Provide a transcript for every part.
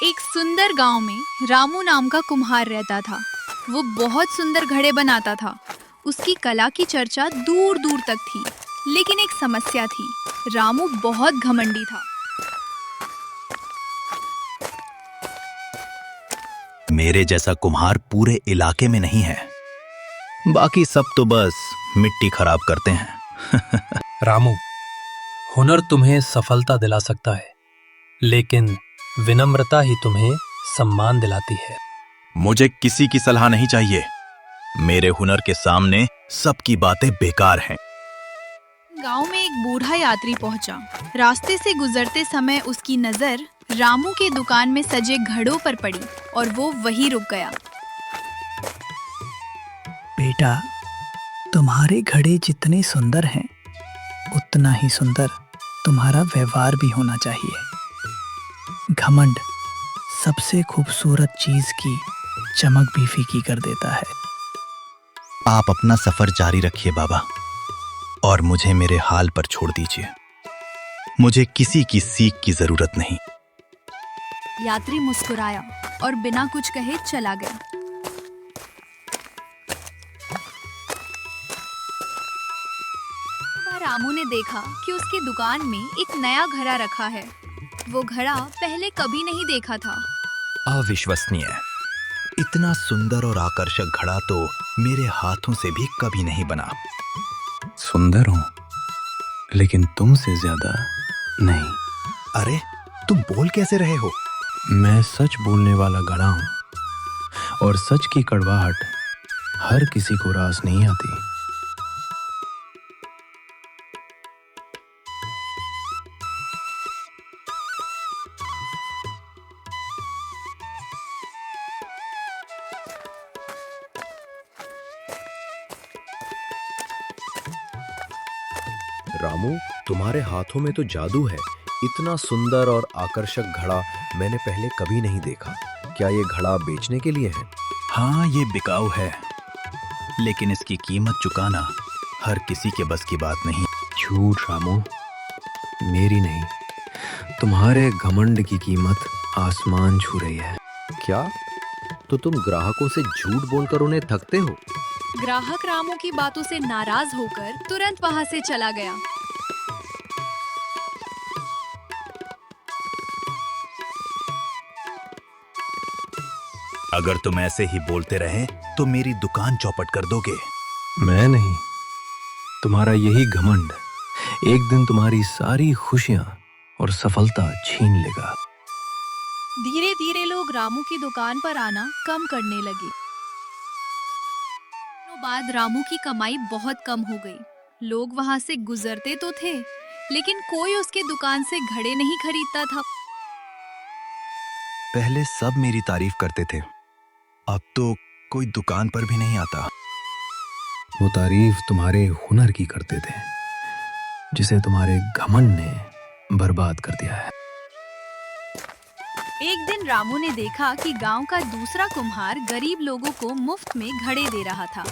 एक सुंदर गांव में रामू नाम का कुम्हार रहता था। वो बहुत सुंदर घड़े बनाता था। उसकी कला की चर्चा दूर दूर तक थी। लेकिन एक समस्या थी, रामू बहुत घमंडी था। मेरे जैसा कुम्हार पूरे इलाके में नहीं है। बाकी सब तो बस मिट्टी खराब करते हैं। रामू, हुनर तुम्हें सफलता दिला सकता है, लेकिन विनम्रता ही तुम्हें सम्मान दिलाती है। मुझे किसी की सलाह नहीं चाहिए। मेरे हुनर के सामने सबकी बातें बेकार हैं। गांव में एक बूढ़ा यात्री पहुंचा। रास्ते से गुजरते समय उसकी नजर रामू के दुकान में सजे घड़ों पर पड़ी और वो वहीं रुक गया। बेटा, तुम्हारे घड़े जितने सुंदर हैं, उतना ही सुंदर तुम्हारा व्यवहार भी होना चाहिए। घमंड सबसे खूबसूरत चीज की चमक भी फीकी कर देता है। आप अपना सफर जारी रखिए बाबा, और मुझे मेरे हाल पर छोड़ दीजिए। मुझे किसी की सीख की जरूरत नहीं। यात्री मुस्कुराया और बिना कुछ कहे चला गया। रामू ने देखा कि उसकी दुकान में एक नया घड़ा रखा है। वो घड़ा पहले कभी नहीं देखा था। अविश्वसनीय। इतना सुंदर और आकर्षक घड़ा तो मेरे हाथों से भी कभी नहीं बना। सुंदर हूं, लेकिन तुमसे ज्यादा नहीं। अरे, तुम बोल कैसे रहे हो? मैं सच बोलने वाला घड़ा हूं, और सच की कड़वाहट हर किसी को रास नहीं आती। रामू, तुम्हारे हाथों में तो जादू है। इतना सुंदर और आकर्षक घड़ा मैंने पहले कभी नहीं देखा। क्या ये घड़ा बेचने के लिए है? हाँ, ये बिकाऊ है, लेकिन इसकी कीमत चुकाना हर किसी के बस की बात नहीं। झूठ रामू, मेरी नहीं, तुम्हारे घमंड की कीमत आसमान छू रही है। क्या? तो तुम ग्राहकों से झूठ बोलकर उन्हें ठगते हो? ग्राहक रामू की बातों से नाराज होकर तुरंत वहां से चला गया। अगर तुम ऐसे ही बोलते रहे तो मेरी दुकान चौपट कर दोगे। मैं नहीं, तुम्हारा यही घमंड एक दिन तुम्हारी सारी खुशियां और सफलता छीन लेगा। धीरे धीरे लोग रामू की दुकान पर आना कम करने लगे। बाद रामू की कमाई बहुत कम हो गई। लोग वहां से गुजरते तो थे, लेकिन कोई उसके दुकान से घड़े नहीं खरीदता था। पहले सब मेरी तारीफ करते थे, अब तो कोई दुकान पर भी नहीं आता। वो तारीफ तुम्हारे हुनर की करते थे, जिसे तुम्हारे घमंड ने बर्बाद कर दिया है। एक दिन रामू ने देखा कि गांव का दूसरा कुम्हार गरीब लोगों को मुफ्त में घड़े दे रहा था।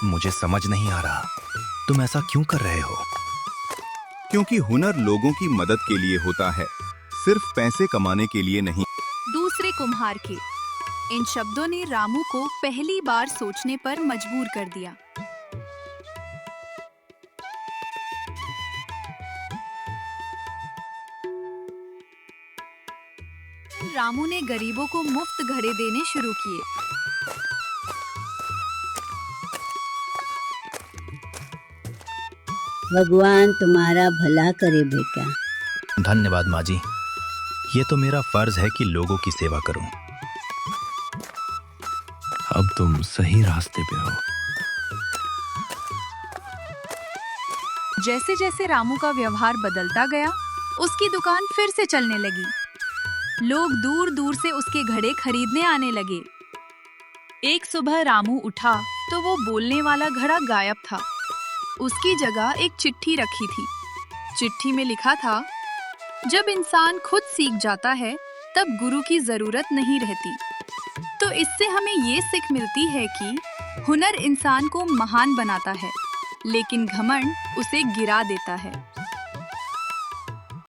मुझे समझ नहीं आ रहा, तुम ऐसा क्यों कर रहे हो? क्योंकि हुनर लोगों की मदद के लिए होता है, सिर्फ पैसे कमाने के लिए नहीं। दूसरे कुम्हार के इन शब्दों ने रामू को पहली बार सोचने पर मजबूर कर दिया। रामू ने गरीबों को मुफ्त घड़े देने शुरू किए। भगवान तुम्हारा भला करे बेटा। धन्यवाद माँ जी, ये तो मेरा फर्ज है कि लोगों की सेवा करूं। अब तुम सही रास्ते पे हो। जैसे जैसे रामू का व्यवहार बदलता गया, उसकी दुकान फिर से चलने लगी। लोग दूर दूर से उसके घड़े खरीदने आने लगे। एक सुबह रामू उठा तो वो बोलने वाला घड़ा गायब था। उसकी जगह एक चिट्ठी रखी थी। चिट्ठी में लिखा था, जब इंसान खुद सीख जाता है तब गुरु की जरूरत नहीं रहती। तो तो इससे हमें ये सीख मिलती है कि हुनर इंसान को महान बनाता है, लेकिन घमंड उसे गिरा देता है।